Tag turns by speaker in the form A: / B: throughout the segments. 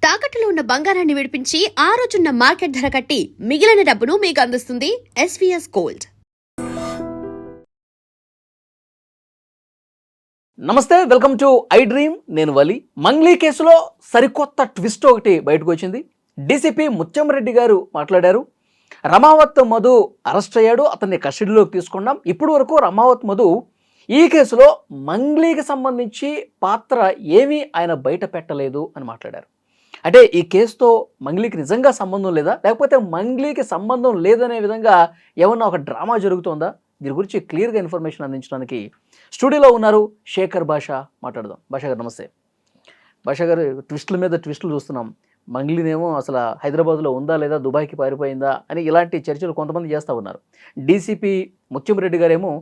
A: తాకట్టులో ఉన్న బంగారాన్ని విడిపించి ఆ రోజున్న మార్కెట్ ధర కట్టి మిగిలిన డబ్బును మీకు అందిస్తుంది ఎస్వీఎస్ గోల్డ్.
B: నమస్తే, వెల్కమ్ టు ఐ డ్రీమ్. నేను వలి. మంగ్లీ కేసులో సరికొత్త ట్విస్ట్ ఒకటి బయటకు వచ్చింది. డీసీపీ ముత్యంరెడ్డి గారు మాట్లాడారు. రమావత్ మధు అరెస్ట్ అయ్యాడు, అతన్ని కస్టడీలోకి తీసుకున్నాం. ఇప్పటి వరకు రమావత్ మధు ఈ కేసులో మంగ్లీకి సంబంధించి పాత్ర ఏమీ ఆయన బయట పెట్టలేదు అని మాట్లాడారు. అంటే ఈ కేసుతో మంగ్లీకి నిజంగా సంబంధం లేదా, లేకపోతే మంగ్లీకి సంబంధం లేదనే విధంగా ఏమన్నా ఒక డ్రామా జరుగుతోందా? దీని గురించి క్లియర్గా ఇన్ఫర్మేషన్ అందించడానికి స్టూడియోలో ఉన్నారు శేఖర్ భాషా. మాట్లాడదాం. భాషా గారు నమస్తే. భాషా గారు, ట్విస్టుల మీద ట్విస్టులు చూస్తున్నాం. మంగ్లీనేమో అసలు హైదరాబాద్లో ఉందా లేదా, దుబాయ్కి పారిపోయిందా అని ఇలాంటి చర్చలు కొంతమంది చేస్తూ ఉన్నారు. డీసీపీ ముత్యంరెడ్డి గారేమో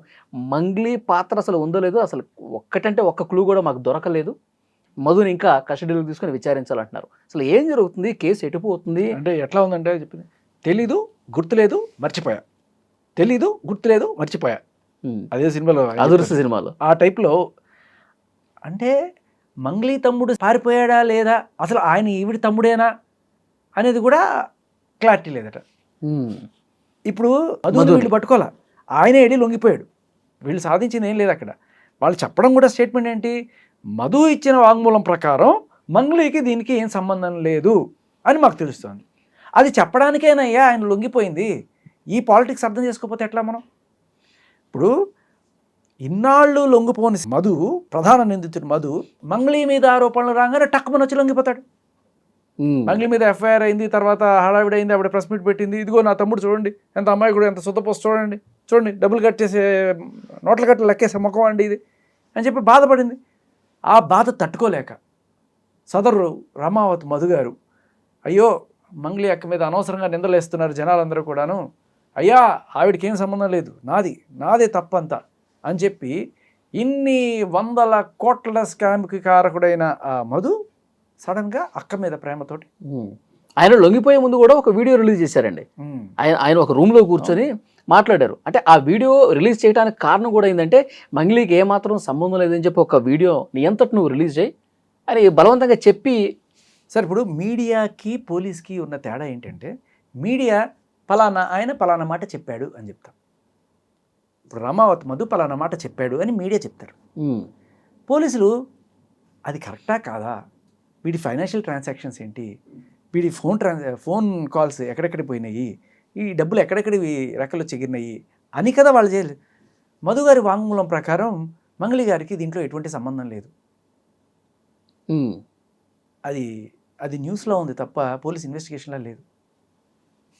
B: మంగ్లీ పాత్ర అసలు ఉందో లేదో, అసలు ఒక్కటంటే ఒక్క క్లూ కూడా మాకు దొరకలేదు, మధుని ఇంకా కస్టడీలోకి తీసుకొని విచారించాలంటున్నారు. అసలు ఏం జరుగుతుంది, కేసు ఎటుపోతుంది
C: అంటే ఎట్లా ఉందంటే చెప్పింది, తెలీదు, గుర్తులేదు, మర్చిపోయా, తెలీదు, గుర్తులేదు, మర్చిపోయా. అదే సినిమాలో,
B: అదుర్స్ సినిమాలో
C: ఆ టైప్లో. అంటే మంగ్లీ తమ్ముడు పారిపోయాడా లేదా, అసలు ఆయన ఈవిడి తమ్ముడేనా అనేది కూడా క్లారిటీ లేదట. ఇప్పుడు మధుని వీళ్ళు పట్టుకోవాలా, ఆయనే వెళ్ళి లొంగిపోయాడు. వీళ్ళు సాధించింది ఏం లేదు అక్కడ. వాళ్ళు చెప్పడం కూడా స్టేట్మెంట్ ఏంటి, మధు ఇచ్చిన వాంగ్మూలం ప్రకారం మంగ్లీకి దీనికి ఏం సంబంధం లేదు అని మాకు తెలుస్తుంది. అది చెప్పడానికేనయ్యా ఆయన లొంగిపోయింది. ఈ పాలిటిక్స్ అర్థం చేసుకోకపోతే ఎట్లా మనం? ఇప్పుడు ఇన్నాళ్ళు లొంగిపోని మధు, ప్రధాన నిందితుడు మధు, మంగ్లీ మీద ఆరోపణలు రాగానే టక్కుమని వచ్చి లొంగిపోతాడు. మంగ్లీ మీద ఎఫ్ఐఆర్ అయింది, తర్వాత హడావిడైంది, ఆవిడ ప్రెస్ మీట్ పెట్టింది, ఇదిగో నా తమ్ముడు చూడండి ఎంత అమ్మాయి కూడా ఎంత సొత్తపోస్ట్ చూడండి, చూడండి డబ్బులు కట్టేసే నోట్ల కట్టలు లెక్కేసే ముఖం అండి ఇది అని చెప్పి బాధపడింది. ఆ బాధ తట్టుకోలేక సదరు రమావత్ మధు గారు, అయ్యో మంగ్లీ అక్క మీద అనవసరంగా నిందలేస్తున్నారు జనాలందరూ కూడాను, అయ్యా ఆవిడకి ఏం సంబంధం లేదు, నాదే తప్పంతా అని చెప్పి ఇన్ని వందల కోట్ల స్కామ్కి కారకుడైన ఆ మధు సడన్గా అక్క మీద ప్రేమతోటి
B: ఆయన లొంగిపోయే ముందు కూడా ఒక వీడియో రిలీజ్ చేశారండి. ఆయన ఒక రూమ్లో కూర్చొని మాట్లాడారు. అంటే ఆ వీడియో రిలీజ్ చేయడానికి కారణం కూడా ఏంటంటే, మంగ్లీకి ఏమాత్రం సంబంధం లేదని చెప్పి ఒక వీడియో నీ అంతటి నువ్వు రిలీజ్ చేయి అని బలవంతంగా చెప్పి.
C: సార్, ఇప్పుడు మీడియాకి పోలీస్కి ఉన్న తేడా ఏంటంటే, మీడియా ఆయన పలానా మాట చెప్పాడు అని చెప్తాం. ఇప్పుడు రమావత్ మధు పలానా మాట చెప్పాడు అని మీడియా చెప్తారు. పోలీసులు అది కరెక్టా కాదా, వీడి ఫైనాన్షియల్ ట్రాన్సాక్షన్స్ ఏంటి, వీడి ఫోన్ కాల్స్ ఎక్కడెక్కడికి పోయినాయి, ఈ డబ్బులు ఎక్కడెక్కడి రెక్కలు చెగిరినాయి అని కదా వాళ్ళు చేయలేదు. మధు గారి వాంగ్మూలం ప్రకారం మంగ్లీ గారికి దీంట్లో ఎటువంటి సంబంధం లేదు. అది న్యూస్లో ఉంది తప్ప పోలీస్ ఇన్వెస్టిగేషన్లో లేదు.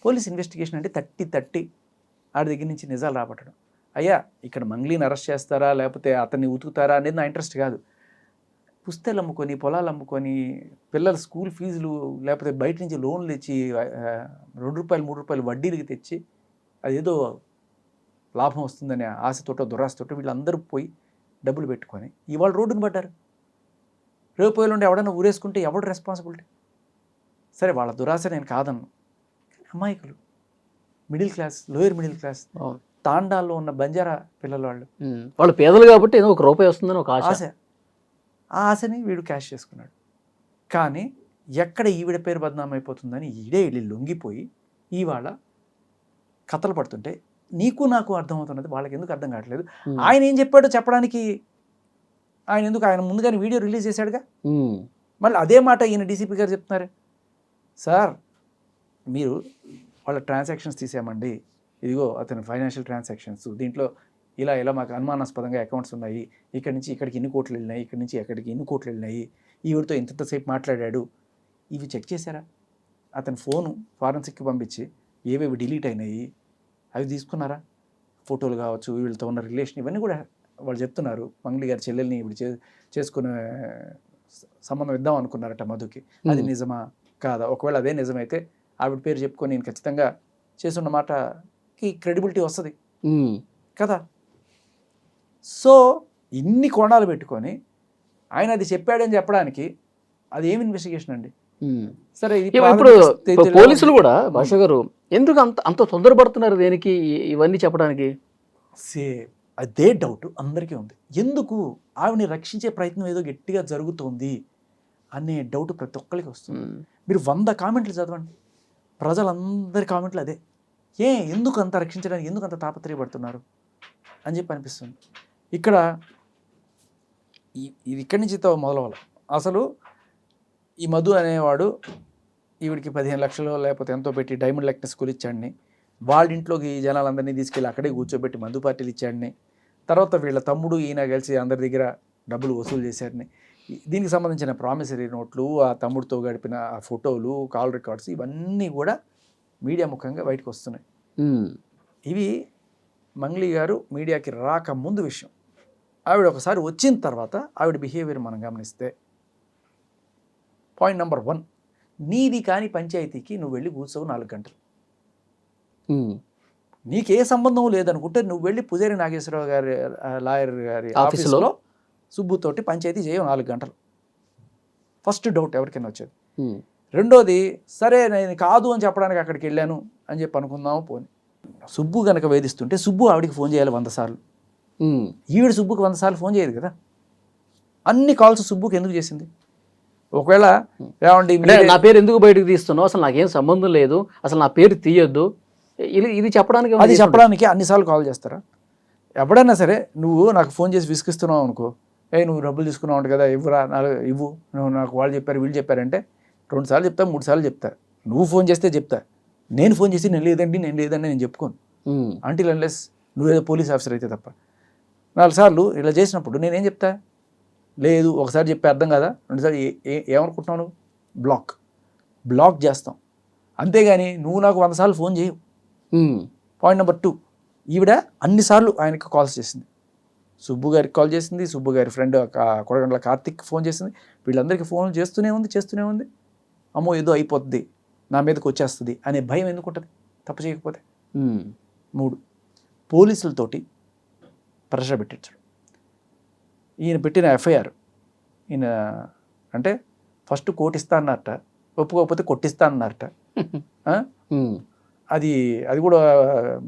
C: పోలీస్ ఇన్వెస్టిగేషన్ అంటే తట్టి ఆడి దగ్గర నుంచి నిజాలు రాబట్టడం. అయ్యా ఇక్కడ మంగ్లీని అరెస్ట్ చేస్తారా లేకపోతే అతన్ని ఉతుకుతారా అనేది నా ఇంట్రెస్ట్ కాదు. పుస్తకాలు అమ్ముకొని, పొలాలు అమ్ముకొని, పిల్లల స్కూల్ ఫీజులు లేకపోతే బయట నుంచి లోన్లు తెచ్చి ₹2, ₹3 వడ్డీలకి తెచ్చి అదేదో లాభం వస్తుందనే ఆశతోటో దురాశతోటో వీళ్ళందరూ పోయి డబ్బులు పెట్టుకొని ఇవాళ రోడ్డును పడ్డారు. రేపు నుండి ఎవడన్నా ఊరేసుకుంటే ఎవడు రెస్పాన్సిబిలిటీ? సరే, వాళ్ళ దురాశ నేను కాదన్ను, కానీ అమాయకులు, middle class, lower middle class, తాండాల్లో ఉన్న బంజారా పిల్లల
B: వాళ్ళు పేదలు కాబట్టి ఏదో ₹1 వస్తుందని ఒక ఆశ.
C: ఆ ఆశని వీడు క్యాష్ చేసుకున్నాడు. కానీ ఎక్కడ ఈవిడ పేరు బదనామైపోతుందని ఈడే వెళ్ళి లొంగిపోయి ఇవాళ కథలు పడుతుంటే నీకు నాకు అర్థమవుతున్నది, వాళ్ళకి ఎందుకు అర్థం కావట్లేదు. ఆయన ఏం చెప్పాడో చెప్పడానికి ఆయన ముందుగానే వీడియో రిలీజ్ చేశాడుగా. మళ్ళీ అదే మాట ఈయన డీసీపీ గారు చెప్తున్నారు, సార్ మీరు వాళ్ళ ట్రాన్సాక్షన్స్ తీసామండి, ఇదిగో అతని ఫైనాన్షియల్ ట్రాన్సాక్షన్స్, దీంట్లో ఇలా మాకు అనుమానాస్పదంగా అకౌంట్స్ ఉన్నాయి, ఇక్కడి నుంచి ఇక్కడికి ఇన్ని కోట్లు వెళ్ళినాయి, ఇక్కడి నుంచి ఎక్కడికి ఇన్ని కోట్లు వెళ్ళినాయి, ఈవిడితో ఇంతసేపు మాట్లాడాడు, ఇవి చెక్ చేశారా? అతని ఫోను ఫారెన్సిక్కి పంపించి ఏవేవి డిలీట్ అయినాయి అవి తీసుకున్నారా? ఫోటోలు కావచ్చు, వీళ్ళతో ఉన్న రిలేషన్, ఇవన్నీ కూడా వాళ్ళు చెప్తున్నారు. మంగ్లీ గారి చెల్లెల్ని ఇప్పుడు చేసుకునే సంబంధం ఇద్దాం అనుకున్నారట మధుకి. అది నిజమా కాదా? ఒకవేళ అదే నిజమైతే ఆవిడ పేరు చెప్పుకొని నేను ఖచ్చితంగా చేసున్న మాటకి క్రెడిబిలిటీ వస్తుంది కదా. సో ఇన్ని కోణాలు పెట్టుకొని ఆయన అది చెప్పాడని చెప్పడానికి అది ఏమి ఇన్వెస్టిగేషన్ అండి? సరే,
B: ఇప్పుడు పోలీసులు కూడా భాష గారు ఎందుకు అంత తొందరపడుతున్నారు దేనికి ఇవన్నీ చెప్పడానికి?
C: అదే డౌట్ అందరికీ ఉంది. ఎందుకు ఆవిడని రక్షించే ప్రయత్నం ఏదో గట్టిగా జరుగుతోంది అనే డౌట్ ప్రతి ఒక్కరికి వస్తుంది. మీరు 100 కామెంట్లు చదవండి, ప్రజలందరి కామెంట్లు అదే. ఎందుకు అంత రక్షించడానికి ఎందుకు అంత తాపత్రయపడుతున్నారు అని చెప్పి అనిపిస్తుంది. ఇక్కడ ఇది ఇక్కడి నుంచి మొదలవ్వాలి. అసలు ఈ మధు అనేవాడు ఈవిడికి 15 లక్షలు లేకపోతే ఎంతో పెట్టి డైమండ్ లెక్న స్కూల్ ఇచ్చాడిని, వాళ్ళ ఇంట్లోకి ఈ జనాలందరినీ తీసుకెళ్ళి అక్కడే కూర్చోబెట్టి మందు పార్టీలు ఇచ్చాడిని, తర్వాత వీళ్ళ తమ్ముడు ఈయన కలిసి అందరి దగ్గర డబ్బులు వసూలు చేశారని, దీనికి సంబంధించిన ప్రామిసరీ నోట్లు, ఆ తమ్ముడితో గడిపిన ఆ ఫోటోలు, కాల్ రికార్డ్స్ ఇవన్నీ కూడా మీడియా ముఖంగా బయటకు వస్తున్నాయి. ఇవి మంగ్లీ గారు మీడియాకి రాకముందు విషయం. ఆవిడ ఒకసారి వచ్చిన తర్వాత ఆవిడ బిహేవియర్ మనం గమనిస్తే, పాయింట్ నెంబర్ 1, నీది కాని పంచాయతీకి నువ్వు వెళ్ళి కూర్చోవు 4 గంటలు. నీకే సంబంధం లేదనుకుంటే నువ్వు వెళ్ళి పుజారి నాగేశ్వరరావు గారి లాయర్ గారి ఆఫీసులో సుబ్బుతోటి పంచాయతీ చేయవు 4 గంటలు. ఫస్ట్ డౌట్ ఎవరికైనా వచ్చేది. రెండోది, సరే నేను కాదు అని చెప్పడానికి అక్కడికి వెళ్ళాను అని చెప్పి అనుకుందాము. పోని సుబ్బు కనుక వేధిస్తుంటే సుబ్బు ఆవిడికి ఫోన్ చేయాలి 100 సార్లు. ఈవిడ సుబ్బుకి 100 సార్లు ఫోన్ చేయదు కదా. అన్ని కాల్స్ సుబ్బుకి ఎందుకు చేసింది? ఒకవేళ ఏమండి
B: నా పేరు ఎందుకు బయటకు తీస్తున్నావు, అసలు నాకేం సంబంధం లేదు, అసలు నా పేరు తీయొద్దు, ఇది చెప్పడానికి,
C: అది చెప్పడానికి అన్నిసార్లు కాల్ చేస్తారా? ఎప్పుడైనా సరే నువ్వు నాకు ఫోన్ చేసి విసిగిస్తున్నావు అనుకో, నువ్వు డబ్బులు తీసుకున్నావు అంట కదా, ఇవ్వరా, ఇవ్వు, నువ్వు నాకు వాళ్ళు చెప్పారు వీళ్ళు చెప్పారంటే 2 సార్లు చెప్తా, 3 సార్లు చెప్తా. నువ్వు ఫోన్ చేస్తే చెప్తా, నేను ఫోన్ చేసి నేను లేదండి నేను చెప్పుకోను. అంటిల్ అన్లెస్ నువ్వేదో పోలీస్ ఆఫీసర్ అయితే తప్ప. 4 సార్లు ఇలా చేసినప్పుడు నేనేం చెప్తా? లేదు, ఒకసారి చెప్పి అర్థం కదా, 2 సార్లు ఏమనుకుంటున్నావు నువ్వు? బ్లాక్ చేస్తాం. అంతేగాని నువ్వు నాకు 100 సార్లు ఫోన్ చేయవు. పాయింట్ నెంబర్ 2, ఈవిడ అన్నిసార్లు ఆయనకి కాల్స్ చేసింది. సుబ్బు గారికి కాల్ చేసింది, సుబ్బు గారి ఫ్రెండ్ కొడగండ్ల కార్తిక్ ఫోన్ చేసింది, వీళ్ళందరికీ ఫోన్లు చేస్తూనే ఉంది. అమ్మో ఏదో అయిపోతుంది, నా మీదకి వచ్చేస్తుంది అనే భయం ఎందుకు ఉంటుంది తప్పు చేయకపోతే? 3, పోలీసులతోటి ప్రెషర్ పెట్టించడం. ఈయన పెట్టిన ఎఫ్ఐఆర్, ఈయన అంటే ఫస్ట్ కోర్టు ఇస్తా అన్నారట, ఒప్పుకోకపోతే కొట్టిస్తా అన్నారట. అది కూడా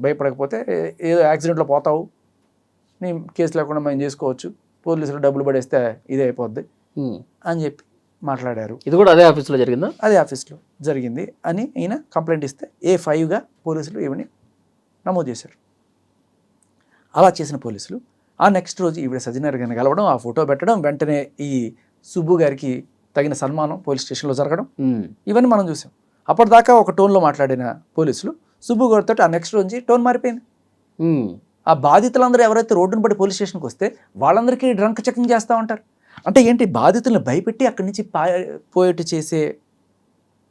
C: భయపడకపోతే ఏదో యాక్సిడెంట్లో పోతావు, నీ కేసు లేకుండా మేము చేసుకోవచ్చు, పోలీసులు డబ్బులు పడేస్తే ఇదే అయిపోద్ది అని చెప్పి మాట్లాడారు.
B: ఇది కూడా అదే ఆఫీస్లో జరిగిందా?
C: అదే ఆఫీస్లో జరిగింది అని ఈయన కంప్లైంట్ ఇస్తే A5గా పోలీసులు ఈవిని నమోదు చేశారు. అలా చేసిన పోలీసులు ఆ నెక్స్ట్ రోజు ఈవిడ సజ్జనర్ గారిని కలవడం, ఆ ఫోటో పెట్టడం, వెంటనే ఈ సుబ్బు గారికి తగిన సన్మానం పోలీస్ స్టేషన్లో జరగడం, ఇవన్నీ మనం చూసాం. అప్పటిదాకా ఒక టోన్లో మాట్లాడిన పోలీసులు సుబ్బు గారితో ఆ నెక్స్ట్ రోజు టోన్ మారిపోయింది. ఆ బాధితులందరూ ఎవరైతే రోడ్డును పడి పోలీస్ స్టేషన్కి వస్తే వాళ్ళందరికీ డ్రంక్ చెకింగ్ చేస్తూ ఉంటారు. అంటే ఏంటి, బాధితులను భయపెట్టి అక్కడి నుంచి పోయేట్టు చేసే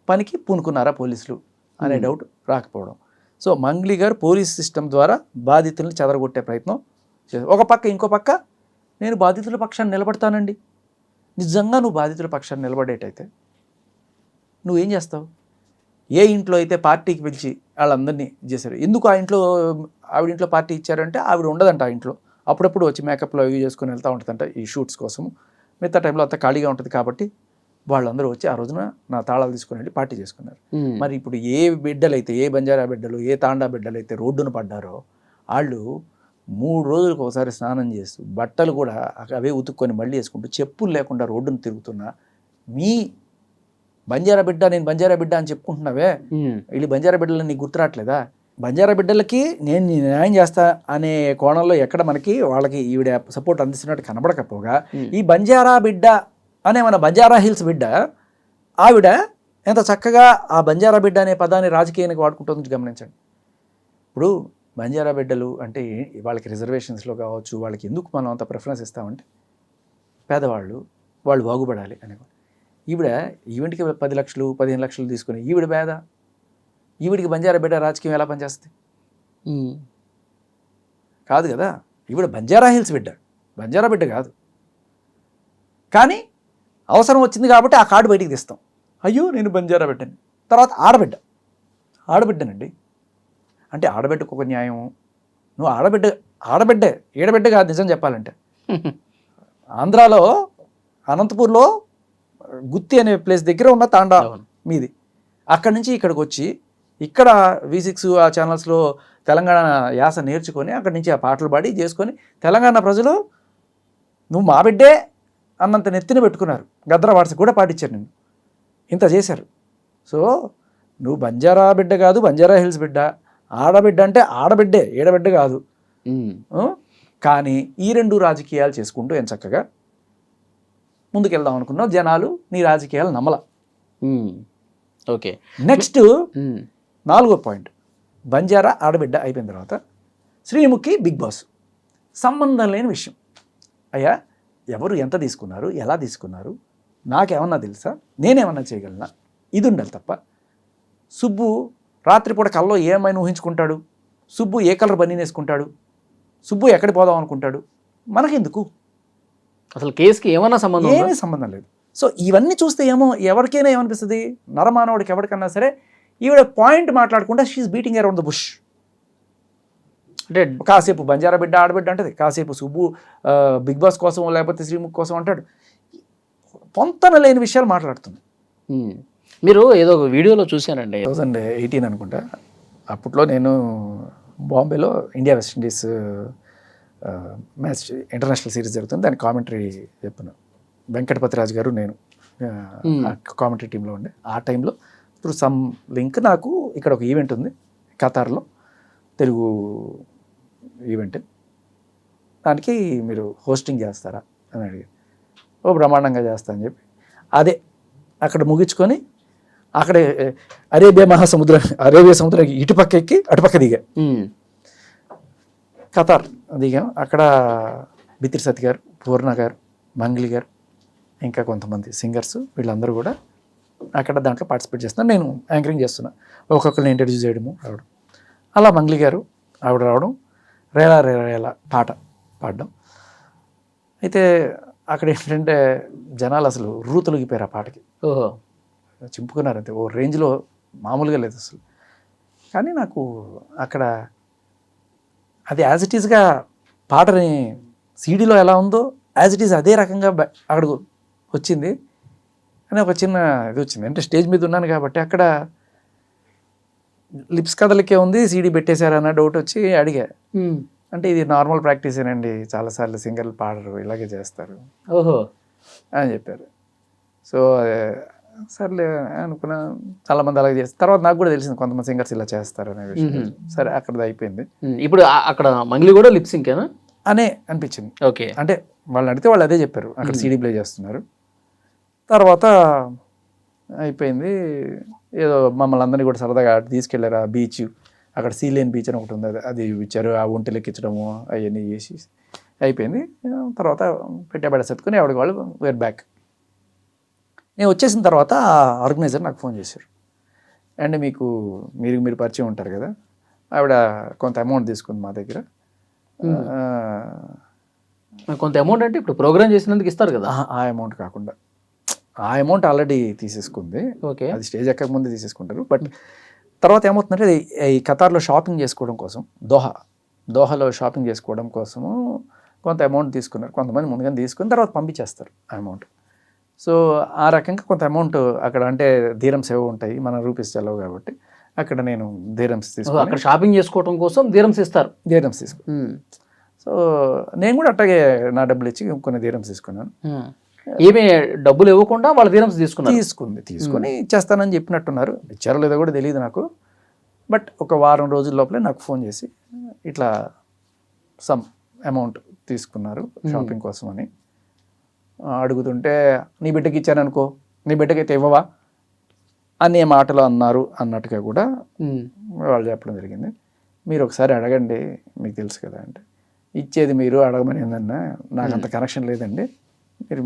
C: పనికి పూనుకున్నారా పోలీసులు అనే డౌట్ రాకపోవడం. సో మంగ్లీ గారు పోలీస్ సిస్టమ్ ద్వారా బాధితులను చెదరగొట్టే ప్రయత్నం చేశారు. ఒక పక్క, ఇంకో పక్క నేను బాధితుల పక్షాన్ని నిలబడతానండి. నిజంగా నువ్వు బాధితుల పక్షాన్ని నిలబడేటైతే నువ్వేం చేస్తావు? ఏ ఇంట్లో అయితే పార్టీకి పిలిచి వాళ్ళందరినీ చేశారు, ఎందుకు ఆవిడ ఇంట్లో పార్టీ ఇచ్చారంటే ఆవిడ ఉండదంట ఆ ఇంట్లో, అప్పుడప్పుడు వచ్చి మేకప్లో అవి చేసుకుని వెళ్తూ ఉంటుందంట ఈ షూట్స్ కోసం. మిగతా టైంలో అంతా ఖాళీగా ఉంటుంది కాబట్టి వాళ్ళందరూ వచ్చి ఆ రోజున నా తాళాలు తీసుకుని వెళ్ళి పార్టీ చేసుకున్నారు. మరి ఇప్పుడు ఏ బిడ్డలైతే, ఏ బంజారా బిడ్డలు, ఏ తాండా బిడ్డలు అయితే రోడ్డున పడ్డారో వాళ్ళు 3 రోజులకు ఒకసారి స్నానం చేస్తూ బట్టలు కూడా అవే ఉతుక్కొని మళ్ళీ వేసుకుంటూ చెప్పులు లేకుండా రోడ్డును తిరుగుతున్నా మీ బంజారా బిడ్డ, నేను బంజారా బిడ్డ అని చెప్పుకుంటున్నావే, వీళ్ళు బంజారా బిడ్డలని నీకు గుర్తురాట్లేదా? బంజారా బిడ్డలకి నేను న్యాయం చేస్తా అనే కోణంలో ఎక్కడ మనకి వాళ్ళకి ఈవిడ సపోర్ట్ అందిస్తున్నట్టు కనబడకపోగా, ఈ బంజారా బిడ్డ అనే మన బంజారా హిల్స్ బిడ్డ ఆవిడ ఎంత చక్కగా ఆ బంజారా బిడ్డ అనే పదాన్ని రాజకీయానికి వాడుకుంటుంది గమనించండి. ఇప్పుడు బంజారా బిడ్డలు అంటే వాళ్ళకి రిజర్వేషన్స్లో కావచ్చు, వాళ్ళకి ఎందుకు మనం అంత ప్రిఫరెన్స్ ఇస్తామంటే పేదవాళ్ళు, వాళ్ళు బాగుపడాలి అని. ఈవిడికి 10 లక్షలు 15 లక్షలు తీసుకుని ఈవిడ పేద, ఈవిడికి బంజారా బిడ్డ రాజకీయం ఎలా పనిచేస్తుంది? కాదు కదా. ఈవిడ బంజారా హిల్స్ బిడ్డ, బంజారా బిడ్డ కాదు. కానీ అవసరం వచ్చింది కాబట్టి ఆ కార్డు బయటికి తీస్తాం, అయ్యో నేను బంజారా బిడ్డని. తర్వాత ఆడబిడ్డనండి అంటే ఆడబిడ్డకు ఒక న్యాయం. నువ్వు ఆడబిడ్డే, ఈడబిడ్డ కాదు నిజం చెప్పాలంటే. ఆంధ్రాలో అనంతపూర్లో గుత్తి అనే ప్లేస్ దగ్గర ఉన్న తాండా మీది, అక్కడి నుంచి ఇక్కడికి వచ్చి ఇక్కడ V6 ఆ ఛానల్స్లో తెలంగాణ యాస నేర్చుకొని అక్కడి నుంచి ఆ పాటలు పాడి చేసుకొని తెలంగాణ ప్రజలు నువ్వు మా బిడ్డే అన్నంత నెత్తిన పెట్టుకున్నారు. గద్ర వాట్స్ కూడా పాటించారు నిన్ను, ఇంత చేశారు. సో నువ్వు బంజారా బిడ్డ కాదు, బంజారా హిల్స్ బిడ్డ, ఆడబిడ్డ అంటే ఆడబిడ్డే, ఏడబిడ్డ కాదు. కానీ ఈ రెండు రాజకీయాలు చేసుకుంటూ ఎంత చక్కగా ముందుకెళ్దాం అనుకున్నావు. జనాలు నీ రాజకీయాలు నమ్మల.
B: ఓకే,
C: నెక్స్ట్ 4వ పాయింట్, బంజారా ఆడబిడ్డ అయిపోయిన తర్వాత శ్రీముఖి బిగ్ బాస్, సంబంధం లేని విషయం. అయ్యా ఎవరు ఎంత తీసుకున్నారు, ఎలా తీసుకున్నారు, నాకేమన్నా తెలుసా, నేనేమన్నా చేయగలనా, ఇది ఉండాలి తప్ప. సుబ్బు రాత్రిపూట కల్లో ఏమైనా ఊహించుకుంటాడు, సుబ్బు ఏ కలర్ బనీన్ వేసుకుంటాడు, సుబ్బు ఎక్కడికి పోదాం అనుకుంటాడు, మనకెందుకు?
B: అసలు కేసుకి ఏమన్నా సంబంధం?
C: ఏమీ సంబంధం లేదు. సో ఇవన్నీ చూస్తే ఎవరికైనా ఏమనిపిస్తుంది, నరమానవుడికి ఎవరికన్నా సరే, ఈవిడ పాయింట్ మాట్లాడకుండా she's beating around the bush. అంటే కాసేపు బంజారా బిడ్డ ఆడబిడ్డ అంటది, కాసేపు సుబ్బు బిగ్ బాస్ కోసం లేకపోతే శ్రీముఖ్ కోసం అంటాడు. పొంతన లేని విషయాలు మాట్లాడుతుంది.
B: మీరు ఏదో ఒక వీడియోలో చూశానండి,
C: 2018 అనుకుంటా, అప్పట్లో నేను బాంబేలో India West Indies match international series జరుగుతుంది, దాని కామెంటరీ చెప్పాను. వెంకటపతిరాజు గారు నేను కామెంటరీ టీంలో ఉండే. ఆ టైంలో త్రూ సమ్ లింక్ నాకు ఇక్కడ ఒక ఈవెంట్ ఉంది ఖతార్లో, తెలుగు ఈవెంట్, దానికి మీరు హోస్టింగ్ చేస్తారా అని అడిగారు. ఓ బ్రహ్మాండంగా చేస్తా అని చెప్పి అదే అక్కడ ముగించుకొని అక్కడే అరేబియా సముద్రం ఇటుపక్క ఎక్కి అటుపక్క దిగా ఖతార్ దిగాం. అక్కడ బిత్రి సత్ గారు, పూర్ణ గారు, మంగ్లీ గారు, ఇంకా కొంతమంది సింగర్స్, వీళ్ళందరూ కూడా అక్కడ దాంట్లో పార్టిసిపేట్ చేస్తున్నారు. నేను యాంకరింగ్ చేస్తున్నా, ఒక్కొక్కరిని ఇంట్రడ్యూస్ చేయడము రావడం. అలా మంగ్లీ గారు ఆవిడ రావడం, రేలా రేలా పాట పాడడం. అయితే అక్కడ ఏంటంటే జనాలు అసలు తొలగిపోయారు ఆ పాటకి.
B: ఓహో,
C: చింపుకున్నారు అంతే, ఓ రేంజ్లో మామూలుగా లేదు అసలు. కానీ నాకు అక్కడ అది యాజ్ ఇట్ ఈస్గా పాటని సీడీలో ఎలా ఉందో యాజ్ ఇట్ ఈస్ అదే రకంగా అక్కడ వచ్చింది అని ఒక చిన్న ఇది వచ్చింది. అంటే స్టేజ్ మీద ఉన్నాను కాబట్టి అక్కడ లిప్స్ కదలికే ఉంది, సీడీ పెట్టేశారన్న డౌట్ వచ్చి అడిగా. అంటే ఇది నార్మల్ ప్రాక్టీసేనండి, చాలాసార్లు సింగర్లు పాడరు, ఇలాగే చేస్తారు
B: ఓహో
C: అని చెప్పారు. సో సర్లే అనుకున్నా, చాలామంది అలాగే చేస్తారు. తర్వాత నాకు కూడా తెలిసింది కొంతమంది సింగర్స్ ఇలా చేస్తారు అనే విషయం. సరే అక్కడ అయిపోయింది.
B: ఇప్పుడు అక్కడ మంగ్లీ కూడా లిప్ సింకేనా
C: అనే అనిపించింది.
B: ఓకే,
C: అంటే వాళ్ళని అడిగితే వాళ్ళు అదే చెప్పారు, అక్కడ సీడీ ప్లే చేస్తున్నారు. తర్వాత అయిపోయింది. ఏదో మమ్మల్ని అందరినీ కూడా సరదాగా తీసుకెళ్లారు ఆ బీచ్, అక్కడ సీలేన్ బీచ్ అని ఒకటి ఉంది, అది చూపించారు. ఆ ఒంటెలు ఎక్కించడము అవన్నీ చేసి అయిపోయింది. తర్వాత పెట్టబడ సర్దుకొని ఆవిడకి వాళ్ళు వేర్ బ్యాక్. నేను వచ్చేసిన తర్వాత ఆర్గనైజర్ నాకు ఫోన్ చేశారు. అండ్ మీరు పరిచయం ఉంటారు కదా, ఆవిడ కొంత అమౌంట్ తీసుకుంది మా దగ్గర.
B: కొంత అమౌంట్ అంటే ఇప్పుడు ప్రోగ్రామ్ చేసినందుకు ఇస్తారు కదా,
C: ఆ అమౌంట్ కాకుండా ఆ అమౌంట్ ఆల్రెడీ తీసేసుకుంది.
B: ఓకే,
C: అది స్టేజ్ ఎక్కక ముందే తీసేసుకుంటారు. బట్ తర్వాత ఏమవుతుందంటే ఈ ఖతార్లో షాపింగ్ చేసుకోవడం కోసం, దోహాలో షాపింగ్ చేసుకోవడం కోసము కొంత అమౌంట్ తీసుకున్నారు. కొంతమంది ముందుగానే తీసుకుని తర్వాత పంపించేస్తారు ఆ అమౌంట్. సో ఆ రకంగా కొంత అమౌంట్ అక్కడ, అంటే ధీరమ్స్ ఏవో ఉంటాయి, మన రూపీస్ చెల్లవు కాబట్టి అక్కడ నేను ధీరమ్స్ తీసుకుని,
B: అక్కడ షాపింగ్ చేసుకోవడం కోసం ధీరమ్స్ ఇస్తారు.
C: సో నేను కూడా అట్లాగే నా డబ్బులు ఇచ్చి కొన్ని ధీరమ్స్ తీసుకున్నాను.
B: ఏమీ డబ్బులు ఇవ్వకుండా వాళ్ళ ధీరమ్స్
C: తీసుకొని ఇచ్చేస్తానని చెప్పినట్టున్నారు. ఇచ్చారో లేదో కూడా తెలియదు నాకు. బట్ ఒక వారం రోజుల లోపలే నాకు ఫోన్ చేసి ఇట్లా సమ్ అమౌంట్ తీసుకున్నారు షాపింగ్ కోసం అని అడుగుతుంటే, నీ బిడ్డకి ఇచ్చాను అనుకో, నీ బిడ్డకైతే ఇవ్వవా అనే మాటలు అన్నారు అన్నట్టుగా కూడా వాళ్ళు చెప్పడం జరిగింది. మీరు ఒకసారి అడగండి, మీకు తెలుసు కదా అంటే, ఇచ్చేది మీరు, అడగమని ఏందన్నా, నాకు అంత కనెక్షన్ లేదండి,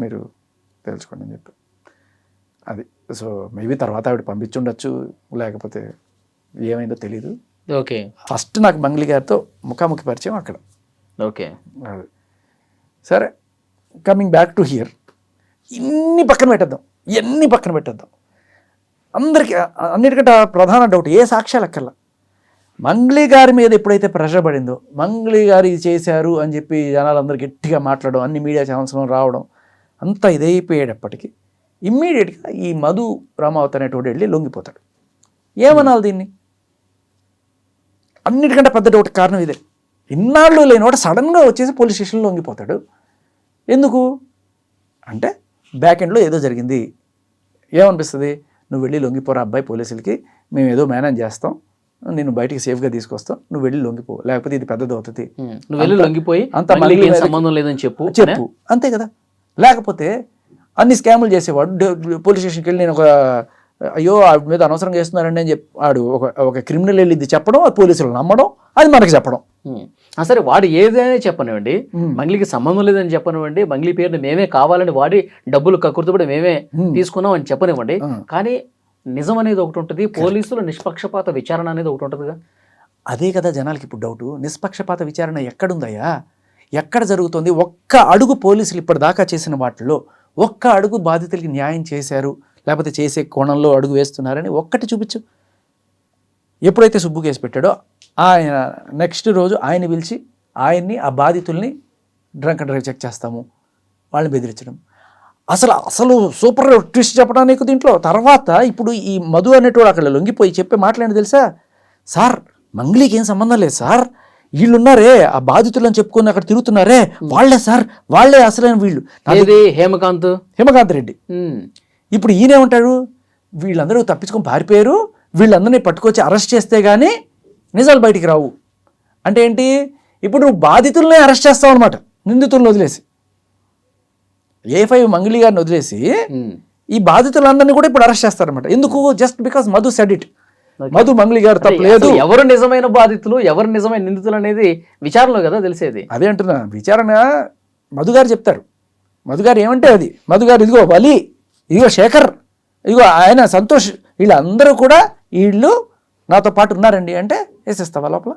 C: మీరు తెలుసుకోండి అని చెప్పి అది. సో మేబీ తర్వాత ఆవిడ పంపించుండొచ్చు, లేకపోతే ఏమైందో తెలీదు.
B: ఓకే,
C: ఫస్ట్ నాకు మంగ్లీ గారితో ముఖాముఖి పరిచయం అక్కడ.
B: ఓకే,
C: అది సరే. కమింగ్ బ్యాక్ టు హియర్, ఇన్ని పక్కన పెట్టేద్దాం. అందరికీ అన్నిటికంటే ప్రధాన డౌట్, ఏ సాక్ష్యాలు అక్కర్లా, మంగ్లీ గారి మీద ఎప్పుడైతే ప్రెషర్ పడిందో, మంగ్లీ గారు ఇది చేశారు అని చెప్పి జనాలందరూ గట్టిగా మాట్లాడడం, అన్ని మీడియా ఛానల్స్లో రావడం, అంతా ఇదైపోయేటప్పటికీ ఇమ్మీడియట్గా ఈ మధు రామావత్ అనేటోడు వెళ్ళి లొంగిపోతాడు. ఏమనాలి దీన్ని? అన్నిటికంటే పెద్ద డౌట్ కారణం ఇదే. ఇన్నాళ్ళు లేనివాడు సడన్గా వచ్చేసి పోలీస్ స్టేషన్లో లొంగిపోతాడు. ఎందుకు? అంటే బ్యాక్ ఎండ్లో ఏదో జరిగింది. ఏమనిపిస్తుంది? నువ్వు వెళ్ళి లొంగిపోరా అబ్బాయి పోలీసులకి, మేము ఏదో మేనేజ్ చేస్తాం, నేను బయటికి సేఫ్గా తీసుకొస్తాం, నువ్వు వెళ్ళి లొంగిపో, లేకపోతే ఇది పెద్దది అవుతుంది,
B: నువ్వు వెళ్ళి లొంగిపోయి
C: అంత
B: మంగ్లీకి ఏం సంబంధం లేదని చెప్పు.
C: అంతే కదా. లేకపోతే అన్ని స్కాములు చేసేవాడు పోలీస్ స్టేషన్కి వెళ్ళి నేను ఒక అయ్యో ఆవిడ మీద అనవసరంగా వేస్తున్నారండి అని చెప్పి ఆడు ఒక క్రిమినల్ వెళ్ళి ఇది చెప్పడం, పోలీసులు నమ్మడం, అది మనకి చెప్పడం.
B: సరే వాడు ఏదైనా చెప్పనివ్వండి, మంగ్లీకి సంబంధం లేదని చెప్పనివ్వండి, మంగ్లీ పేరుని మేమే కావాలని వాడి డబ్బులు కక్కుర్తిపడి మేమే తీసుకున్నాం అని చెప్పనివ్వండి, కానీ నిజం అనేది ఒకటి ఉంటుంది, పోలీసులు నిష్పక్షపాత విచారణ అనేది ఒకటి ఉంటుందిగా.
C: అదే కదా జనాలకి ఇప్పుడు డౌటు. నిష్పక్షపాత విచారణ ఎక్కడుందయ్యా? ఎక్కడ జరుగుతుంది? ఒక్క అడుగు పోలీసులు ఇప్పటిదాకా చేసిన వాటిలో ఒక్క అడుగు బాధితులకి న్యాయం చేశారు, లేకపోతే చేసే కోణంలో అడుగు వేస్తున్నారని ఒక్కటి చూపించు. ఎప్పుడైతే సుబ్బు కేసు పెట్టాడో ఆయన నెక్స్ట్ రోజు ఆయన పిలిచి ఆయన్ని ఆ బాధితుల్ని డ్రంక్ అండ్ డ్రైవ్ చెక్ చేస్తాము, వాళ్ళని బెదిరించడం. అసలు సూపర్ ట్విస్ట్ చెప్పడానికి దీంట్లో. తర్వాత ఇప్పుడు ఈ మధు అనేటోడు అక్కడ లొంగిపోయి చెప్పే మాట్లాడి తెలుసా? సార్ మంగ్లీకి ఏం సంబంధం లేదు సార్, వీళ్ళున్నారే ఆ బాధితులను చెప్పుకొని అక్కడ తిరుగుతున్నారే వాళ్ళే సార్, వాళ్ళే అసలైన వీళ్ళు. హేమకాంత్ రెడ్డి. ఇప్పుడు ఈయనేమంటాడు? వీళ్ళందరూ తప్పించుకొని పారిపోయారు, వీళ్ళందరినీ పట్టుకొచ్చి అరెస్ట్ చేస్తే కానీ నిజాలు బయటికి రావు. అంటే ఏంటి? ఇప్పుడు నువ్వు బాధితులనే అరెస్ట్ చేస్తావు అనమాట, నిందితులను వదిలేసి. A5 మంగ్లీ గారిని వదిలేసి ఈ బాధితులందరినీ కూడా ఇప్పుడు అరెస్ట్ చేస్తారనమాట. ఎందుకు? Just because Madhu said it. Madhu Mangli గారు తప్పలేదు.
B: ఎవరు నిజమైన బాధితులు, ఎవరు నిజమైన నిందితులు అనేది విచారణలో కదా తెలిసేది.
C: అదే అంటున్నా, విచారణ మధు గారు చెప్తారు. మధు గారు ఏమంటే అది, మధు గారు ఇదిగో వలి, ఇదిగో శేఖర్, ఇదిగో ఆయన సంతోష్, వీళ్ళందరూ కూడా వీళ్ళు నాతో పాటు ఉన్నారండి అంటే వేసేస్తావా లోపల?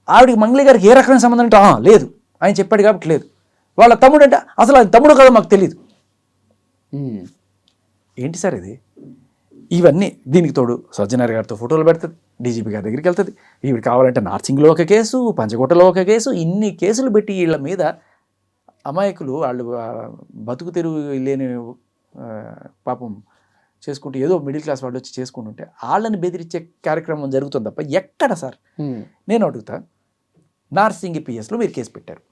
C: ఆవిడికి మంగ్లీ గారికి ఏ రకమైన సంబంధం అంటే లేదు, ఆయన చెప్పాడు కాబట్టి లేదు. వాళ్ళ తమ్ముడు అంటే అసలు ఆయన తమ్ముడు కదా మాకు తెలియదు. ఏంటి సార్ ఇది? ఇవన్నీ దీనికి తోడు సజ్జనార్ గారితో ఫోటోలు పెడుతుంది, డీజీపీ గారి దగ్గరికి వెళ్తుంది, ఈవిడ కావాలంటే నార్సింగ్లో ఒక కేసు, పంచకోటలో ఒక కేసు, ఇన్ని కేసులు పెట్టి వీళ్ళ మీద అమాయకులు వాళ్ళు బతుకు తెరువు లేని పాపం చేసుకుంటూ ఏదో మిడిల్ క్లాస్ వాళ్ళు వచ్చి చేసుకుంటుంటే వాళ్ళని బెదిరించే కార్యక్రమం జరుగుతుంది తప్ప ఎక్కడ సార్? నేను అడుగుతా, నార్సింగి పిఎస్లో మీరు కేసు పెట్టారు,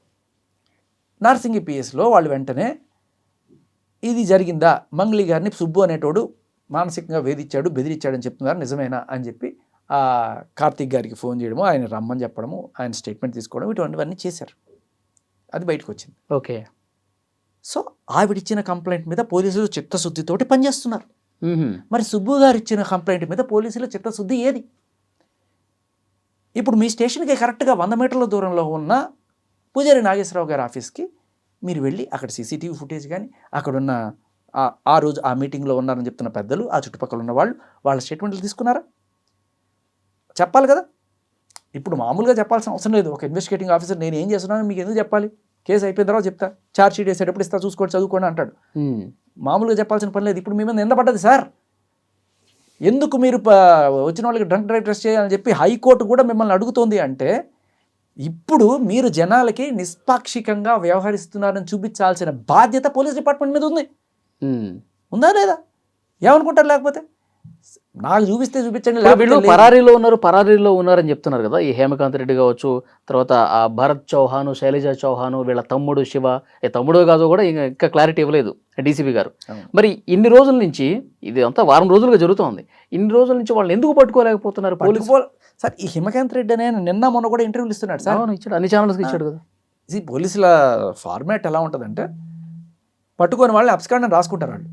C: నార్సింగి పిఎస్లో వాళ్ళు వెంటనే ఇది జరిగిందా, మంగ్లీ గారిని సుబ్బు అనేటోడు మానసికంగా వేధించాడు, బెదిరించాడని చెప్తున్నారు, నిజమేనా అని చెప్పి ఆ కార్తీక్ గారికి ఫోన్ చేయడము, ఆయన రమ్మని చెప్పడము, ఆయన స్టేట్మెంట్ తీసుకోవడం, ఇటువంటివన్నీ చేశారు. అది బయటకు వచ్చింది.
B: ఓకే.
C: సో ఆవిడిచ్చిన కంప్లైంట్ మీద పోలీసులు చిత్తశుద్ధితోటి పనిచేస్తున్నారు. మరి సుబ్బు గారు ఇచ్చిన కంప్లైంట్ మీద పోలీసుల చిత్తశుద్ధి ఏది? ఇప్పుడు మీ స్టేషన్కి కరెక్ట్గా 100 మీటర్ల దూరంలో ఉన్న పూజారి నాగేశ్వరరావు గారి ఆఫీస్కి మీరు వెళ్ళి అక్కడ సీసీటీవీ ఫుటేజ్ కానీ అక్కడున్న ఆ రోజు ఆ మీటింగ్లో ఉన్నారని చెప్తున్న పెద్దలు, ఆ చుట్టుపక్కల ఉన్న వాళ్ళు, వాళ్ళ స్టేట్మెంట్లు తీసుకున్నారా? చెప్పాలి కదా. ఇప్పుడు మామూలుగా చెప్పాల్సిన అవసరం లేదు. ఒక ఇన్వెస్టిగేటింగ్ ఆఫీసర్ నేను ఏం చేస్తున్నాను మీకు ఎందుకు చెప్పాలి, కేసు అయిపోయిన తర్వాత చెప్తా, ఛార్జ్ షీట్ వేసేటప్పుడు ఇస్తా, చూసుకోండి చదువుకోండి అంటాడు. మామూలుగా చెప్పాల్సిన పని లేదు. ఇప్పుడు మీ మీద నింద పడ్డది సార్, ఎందుకు మీరు వచ్చిన వాళ్ళకి డ్రంక్ డ్రైవ్ టెస్ట్ చేయాలని చెప్పి హైకోర్టు కూడా మిమ్మల్ని అడుగుతోంది. అంటే ఇప్పుడు మీరు జనాలకి నిష్పాక్షికంగా వ్యవహరిస్తున్నారని చూపించాల్సిన బాధ్యత పోలీస్ డిపార్ట్మెంట్ మీద ఉంది. ఉందా లేదా? ఏమనుకుంటారు? లేకపోతే నాకు చూపిస్తే చూపించండి.
B: వీళ్ళు పరారీలో ఉన్నారని చెప్తున్నారు కదా, ఈ హేమకాంత్ రెడ్డి కావచ్చు, తర్వాత ఆ భరత్ చౌహాను, శైలజ చౌహాను, వీళ్ళ తమ్ముడు శివ, తమ్ముడు కాదు కూడా ఇంకా క్లారిటీ ఇవ్వలేదు డీసీపీ గారు. మరి ఇన్ని రోజుల నుంచి ఇది అంతా వారం రోజులుగా జరుగుతోంది, ఇన్ని రోజుల నుంచి వాళ్ళని ఎందుకు పట్టుకోలేకపోతున్నారు పోలీసు?
C: సార్ ఈ హేమకాంత్ రెడ్డి అనే నిన్న మొన్న కూడా ఇంటర్వ్యూలు ఇస్తున్నాడు సార్.
B: ఇచ్చాడు, అన్ని ఛానల్స్కి ఇచ్చాడు కదా.
C: ఈ పోలీసుల ఫార్మాట్ ఎలా ఉంటుందంటే పట్టుకొని వాళ్ళని అబ్స్కాండ్ రాసుకుంటారు వాళ్ళు.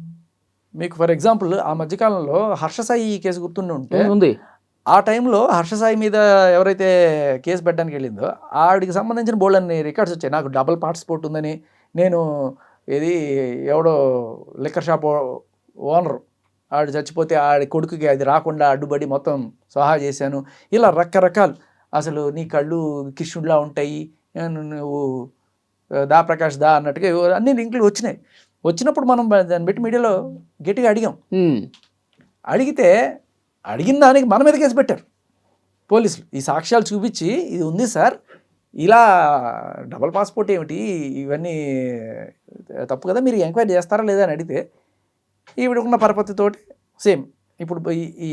C: మీకు ఫర్ ఎగ్జాంపుల్ ఆ మధ్యకాలంలో హర్షసాయి కేసు గుర్తుండి ఉంటే
B: ఉంది, ఆ
C: టైంలో హర్షసాయి మీద ఎవరైతే కేసు పెట్టడానికి వెళ్ళిందో ఆవిడికి సంబంధించిన బోల్డ్ అన్ని రికార్డ్స్ వచ్చాయి. నాకు డబుల్ పార్టిసిపేట్ ఉందని, నేను ఏది ఎవడో లిక్కర్ షాప్ ఓనర్ ఆడు చచ్చిపోతే ఆడి కొడుకుకి అది రాకుండా అడ్డుపడి మొత్తం సహా చేశాను, ఇలా రకరకాలు. అసలు నీ కళ్ళు కిష్ణుడిలా ఉంటాయి, నువ్వు దా ప్రకాష్ దా అన్నట్టుగా అన్ని లింకులు వచ్చినాయి. వచ్చినప్పుడు మనం దాన్ని బట్టి మీడియాలో గట్టిగా అడిగాం. అడిగితే అడిగిన దానికి మన మీద కేసు పెట్టారు పోలీసులు. ఈ సాక్ష్యాలు చూపించి ఇది ఉంది సార్, ఇలా డబల్ పాస్పోర్ట్ ఏమిటి, ఇవన్నీ తప్పు కదా, మీరు ఎంక్వైరీ చేస్తారా లేదా అని అడిగితే ఈవిడకున్న పరపతితోటి సేమ్ ఇప్పుడు ఈ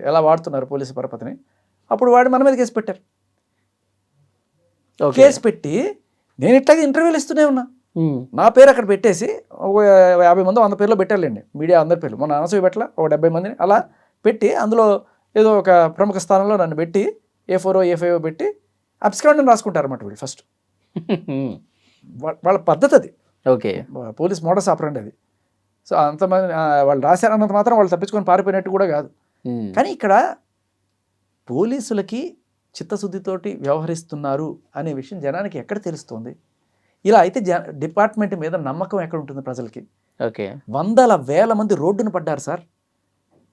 C: ఎలా వాడుతున్నారు పోలీసు పరపతిని, అప్పుడు వాడు మన మీద కేసు పెట్టారు. కేసు పెట్టి నేను ఇట్లాగే ఇంటర్వ్యూలు ఇస్తూనే ఉన్నా, నా పేరు అక్కడ పెట్టేసి ఒక 50 మంది 100 పేర్లో పెట్టాలండి, మీడియా అందరి పేర్లు. మొన్న అనసూయ పెట్టల ఒక 70 మందిని అలా పెట్టి అందులో ఏదో ఒక ప్రముఖ స్థానంలో నన్ను పెట్టి A4 A5 పెట్టి అబ్స్కాండ్ అని రాసుకుంటారు అన్నమాట వీళ్ళు ఫస్ట్. వాళ్ళ పద్ధతి అది,
B: ఓకే,
C: పోలీస్ మోడస్ ఆపరండి అది. సో అంతమంది వాళ్ళు రాశారన్నంత మాత్రం వాళ్ళు తప్పించుకొని పారిపోయినట్టు కూడా కాదు. కానీ ఇక్కడ పోలీసులకి చిత్తశుద్ధితోటి వ్యవహరిస్తున్నారు అనే విషయం జనానికి ఎక్కడ తెలుస్తుంది? ఇలా అయితే డిపార్ట్మెంట్ మీద నమ్మకం ఎక్కడ ఉంటుంది ప్రజలకి?
B: ఓకే,
C: వందల వేల మంది రోడ్డున పడ్డారు సార్.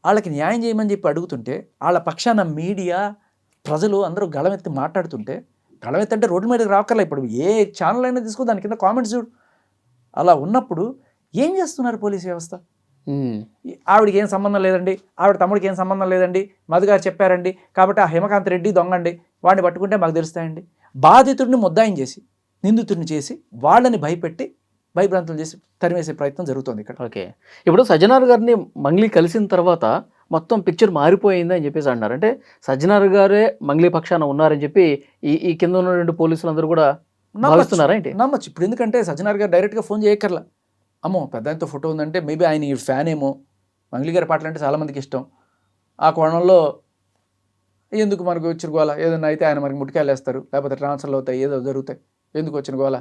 C: వాళ్ళకి న్యాయం చేయమని చెప్పి అడుగుతుంటే వాళ్ళ పక్షాన మీడియా ప్రజలు అందరూ గళమెత్తి మాట్లాడుతుంటే, గళమెత్తి అంటే రోడ్డు మీదకి రాకర్లా, ఇప్పుడు ఏ ఛానల్ అయినా తీసుకో దాని కింద కామెంట్స్ చూడు. అలా ఉన్నప్పుడు ఏం చేస్తున్నారు పోలీస్ వ్యవస్థ? ఆవిడకి ఏం సంబంధం లేదండి, ఆవిడ తమ్ముడికి ఏం సంబంధం లేదండి, మధు గారు చెప్పారండి కాబట్టి ఆ హిమకాంత్ రెడ్డి దొంగండి, వాడిని పట్టుకుంటే మాకు తెలుస్తాయండి. బాధితుడిని ముద్దాయం చేసి నిందితుడిని చేసి వాళ్ళని భయపెట్టి భయభ్రాంతులు చేసి తరిమేసే ప్రయత్నం జరుగుతుంది ఇక్కడ.
B: ఓకే, ఇప్పుడు సజ్జనార్ గారిని మంగ్లీ కలిసిన తర్వాత మొత్తం పిక్చర్ మారిపోయింది అని చెప్పేసి అంటున్నారు. అంటే సజ్జనార్ గారే మంగ్లీ పక్షాన ఉన్నారని చెప్పి ఈ కింద ఉన్న పోలీసులందరూ కూడా భావిస్తున్నారా ఏంటి?
C: నమ్మచ్చు. ఇప్పుడు ఎందుకంటే సజ్జనార్ గారు డైరెక్ట్గా ఫోన్ చేయక్కర్లా. అమ్మో పెద్ద ఆయనతో ఫోటో ఉందంటే మేబీ ఆయన ఈ ఫ్యాన్ ఏమో, మంగ్లీ గారి పాటలు అంటే చాలామందికి ఇష్టం. ఆ కోణంలో ఎందుకు మనకు వచ్చిన గోల, ఏదైనా అయితే ఆయన మనకి ముట్టికాయలు వేస్తారు, లేకపోతే ట్రాన్స్ఫర్లు అవుతాయి, ఏదో జరుగుతాయి, ఎందుకు వచ్చిన గోల,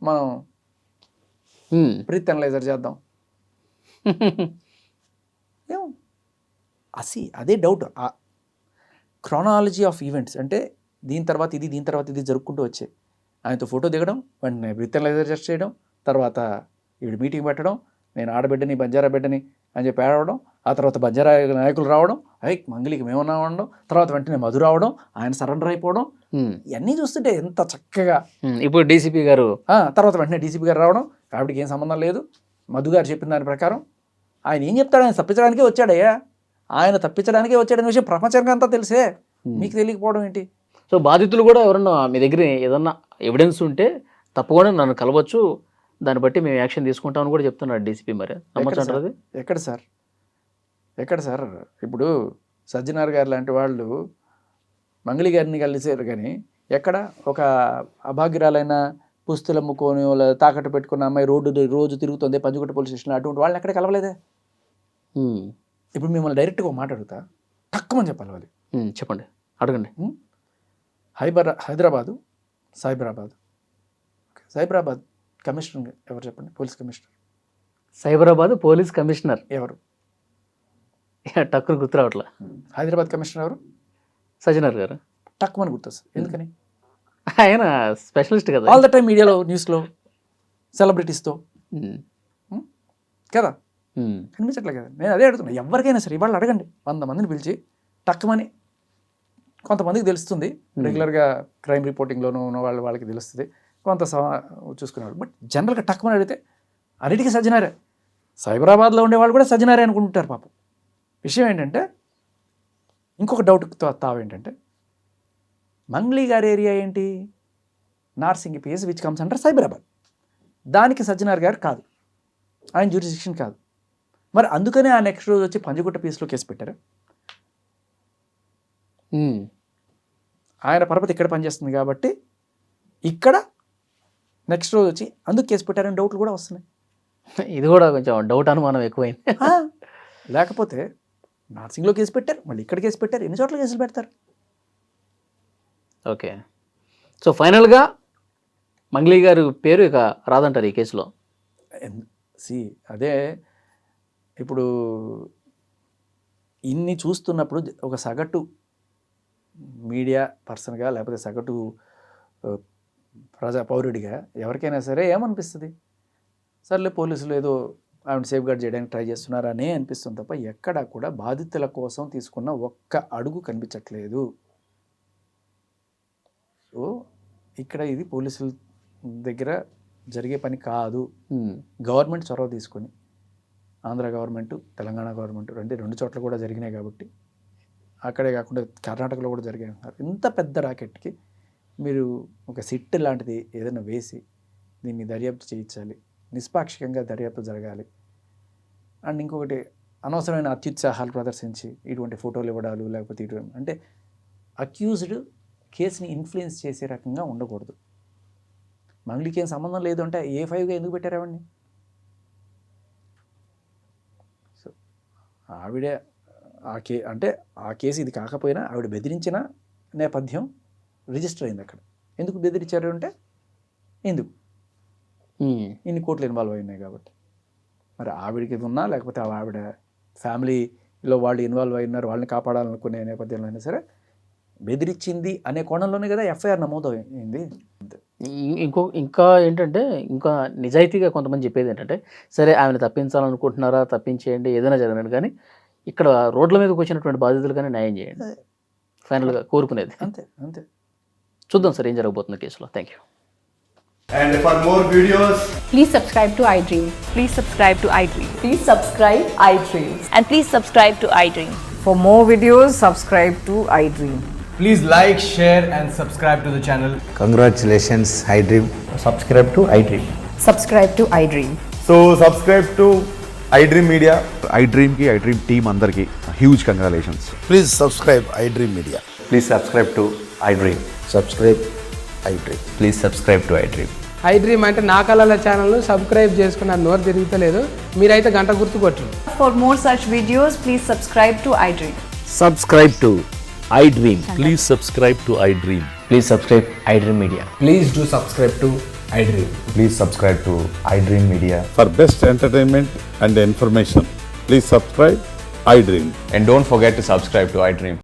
C: మనం బ్రీత్ అనలైజర్ చేద్దాం. ఏమో అదే డౌట్. క్రానాలజీ ఆఫ్ ఈవెంట్స్ అంటే దీని తర్వాత ఇది, దీని తర్వాత ఇది జరుపుకుంటూ వచ్చాయి. ఆయనతో ఫోటో దిగడం, వెంటనే బ్రీత్ అనలైజర్ టెస్ట్ చేయడం, తర్వాత వీడు మీటింగ్ పెట్టడం, నేను ఆడబిడ్డని బంజారా బిడ్డని అని చెప్పి ఆడవడం, ఆ తర్వాత బంజారా నాయకులు రావడం, మంగళికి మేమన్నా ఉండడం, తర్వాత వెంటనే మధు రావడం, ఆయన సరెండర్ అయిపోవడం, ఇవన్నీ చూస్తుంటే ఎంత చక్కగా.
B: ఇప్పుడు డీసీపీ గారు
C: తర్వాత వెంటనే డీసీపీ గారు రావడం, ఆవిడకి ఏం సంబంధం లేదు, మధు గారు చెప్పిన దాని ప్రకారం ఆయన ఏం చెప్తాడు, ఆయన తప్పించడానికే వచ్చాడయ్యా, ఆయన తప్పించడానికే వచ్చాడనే విషయం ప్రపంచానికి అంతా తెలిసే, మీకు తెలియకపోవడం ఏంటి?
B: సో బాధితులు కూడా ఎవరన్నా మీ దగ్గర ఏదన్నా ఎవిడెన్స్ ఉంటే తప్పకుండా నన్ను కలవచ్చు, దాన్ని బట్టి మేము యాక్షన్ తీసుకుంటామని కూడా చెప్తున్నాడు డీసీపీ. మరి నమ్మచ్చంటారు?
C: ఎక్కడ సార్ ఇప్పుడు సజ్జనార్ గారు లాంటి వాళ్ళు మంగళి గారిని కలిసారు, కానీ ఎక్కడ ఒక అభాగ్యురాలైన పుస్తులు అమ్ముకొని తాకట్టు పెట్టుకున్న అమ్మాయి రోజు తిరుగుతుంది పంచుగుట్ట పోలీస్ స్టేషన్లో, అటువంటి వాళ్ళని ఎక్కడ కలవలేదే. ఇప్పుడు మిమ్మల్ని డైరెక్ట్గా ఒక మాట అడుగుతా, తక్కువని చెప్పాలి వాళ్ళు.
B: చెప్పండి, అడగండి.
C: హైదరాబాదు సైబరాబాద్ కమిషనర్ ఎవరు చెప్పండి? Police commissioner.
B: Cyberabad police commissioner
C: ఎవరు?
B: టక్కుని గుర్తు రావట్లా.
C: హైదరాబాద్ కమిషనర్ ఎవరు?
B: సజ్జనార్ గారు.
C: టక్కుమని గుర్తొస్తుంది. ఎందుకని?
B: ఆయన స్పెషలిస్ట్ కదా,
C: ఆల్ ద టైం మీడియాలో, న్యూస్లో, సెలబ్రిటీస్తో కదా కనిపించట్లే కదా. నేను అదే అడుగుతున్నా, ఎవరికైనా సరే ఇవాళ అడగండి, 100 మందిని పిలిచి టక్కుమని, కొంతమందికి తెలుస్తుంది రెగ్యులర్గా క్రైమ్ రిపోర్టింగ్లోనూ ఉన్న వాళ్ళకి తెలుస్తుంది, కొంత చూసుకునేవాళ్ళు. బట్ జనరల్గా టక్కుమని అడిగితే అన్నిటికీ సజ్జనారే. సైబరాబాద్లో ఉండేవాళ్ళు కూడా సజ్జనారే అనుకుంటుంటారు పాపం. విషయం ఏంటంటే, ఇంకొక డౌట్ తావేంటంటే, మంగ్లీ గారి ఏరియా ఏంటి? Narsingi PS which comes under Cyberabad. దానికి సజ్జనార్ గారు కాదు, ఆయన జ్యూరిస్డిక్షన్ కాదు. మరి అందుకనే ఆ నెక్స్ట్ రోజు వచ్చి పంజగుట్ట పిఎస్లో కేసు పెట్టారు. ఆయన పరపతి ఇక్కడ పనిచేస్తుంది కాబట్టి ఇక్కడ నెక్స్ట్ రోజు వచ్చి అందుకు కేసు పెట్టారని డౌట్లు కూడా వస్తున్నాయి.
B: ఇది కూడా కొంచెం డౌట్, అనుమానం ఎక్కువైంది.
C: లేకపోతే నార్సింగ్లో కేసు పెట్టారు, మళ్ళీ ఇక్కడ కేసు పెట్టారు, ఎన్ని చోట్ల కేసులు పెడతారు?
B: ఓకే, సో ఫైనల్గా మంగ్లీ గారి పేరు ఇక రాదంటారు ఈ కేసులో.
C: అదే ఇప్పుడు ఇన్ని చూస్తున్నప్పుడు ఒక సగటు మీడియా పర్సన్గా, లేకపోతే సగటు పౌరుడిగా ఎవరికైనా సరే ఏమనిపిస్తుంది? సర్లే పోలీసులు ఏదో ఆవిడ సేఫ్ గార్డ్ చేయడానికి ట్రై చేస్తున్నారనే అనిపిస్తుంది తప్ప ఎక్కడా కూడా బాధితుల కోసం తీసుకున్న ఒక్క అడుగు కనిపించట్లేదు. సో ఇక్కడ ఇది పోలీసుల దగ్గర జరిగే పని కాదు. గవర్నమెంట్ చొరవ తీసుకొని, ఆంధ్ర గవర్నమెంట్, తెలంగాణ గవర్నమెంట్ రెండు చోట్ల కూడా జరిగినాయి కాబట్టి, అక్కడే కాకుండా కర్ణాటకలో కూడా జరిగాయి. ఇంత పెద్ద రాకెట్కి మీరు ఒక సిట్ లాంటిది ఏదైనా వేసి దీన్ని దర్యాప్తు చేయించాలి, నిష్పాక్షికంగా దర్యాప్తు జరగాలి. అండ్ ఇంకొకటి, అనవసరమైన అత్యుత్సాహాలు ప్రదర్శించి ఇటువంటి ఫోటోలు ఇవ్వడాలు, లేకపోతే ఇటువంటి అంటే అక్యూజ్డ్ కేసుని ఇన్ఫ్లుయెన్స్ చేసే రకంగా ఉండకూడదు. మంగ్లీకి ఏం సంబంధం లేదు అంటే A5గా ఎందుకు పెట్టారు ఆవిడ్ని? సో ఆవిడ అంటే ఆ కేసు ఇది కాకపోయినా ఆవిడ బెదిరించిన నేపథ్యం రిజిస్టర్ అయింది అక్కడ. ఎందుకు బెదిరించారు అంటే ఎందుకు ఇన్ని కోట్లు ఇన్వాల్వ్ అయినాయి కాబట్టి. మరి ఆవిడకి ఉన్నా లేకపోతే ఆవిడ ఫ్యామిలీలో వాళ్ళు ఇన్వాల్వ్ అయినారు, వాళ్ళని కాపాడాలనుకునే నేపథ్యంలో అయినా సరే బెదిరించింది అనే కోణంలోనే కదా ఎఫ్ఐఆర్ నమోదు అయింది.
B: ఇంకా ఏంటంటే ఇంకా నిజాయితీగా కొంతమంది చెప్పేది ఏంటంటే సరే ఆమెను తప్పించాలనుకుంటున్నారా, తప్పించేయండి, ఏదైనా జరగనండి, కానీ ఇక్కడ రోడ్ల మీదకి వచ్చినటువంటి బాధితులు కానీ న్యాయం చేయండి ఫైనల్గా కోరుకునేది.
C: అంతే అంతే.
B: చూద్దాం సార్ ఏం జరగబోతుంది కేసులో. Thank you.
D: And for more videos,
E: Please subscribe to iDream.
F: Please subscribe to iDream.
E: Please subscribe iDream.
F: And please subscribe to iDream.
E: For more videos, subscribe to iDream.
D: please like, share and subscribe to the channel.
G: Congratulations, iDream.
C: Subscribe to iDream.
E: Subscribe to iDream.
D: So subscribe to iDream Media.
H: iDream ki iDream team andarki huge congratulations.
G: Please subscribe iDream Media.
I: Please subscribe to iDream.
G: Subscribe iDream.
I: Please subscribe to iDream.
J: iDream అంటే నా కళల channel subscribe చేసుకున్న నోరు తిరుగుతలేదు, మీరైతే గంట గుర్తు కొట్టండి.
E: For more such videos, please subscribe to iDream.
I: Subscribe to iDream.
H: Please subscribe to iDream.
I: Please subscribe iDream Media.
D: Please do subscribe to iDream.
I: Please subscribe to iDream Media.
H: For best entertainment and information, please subscribe iDream.
I: And don't forget to subscribe to iDream.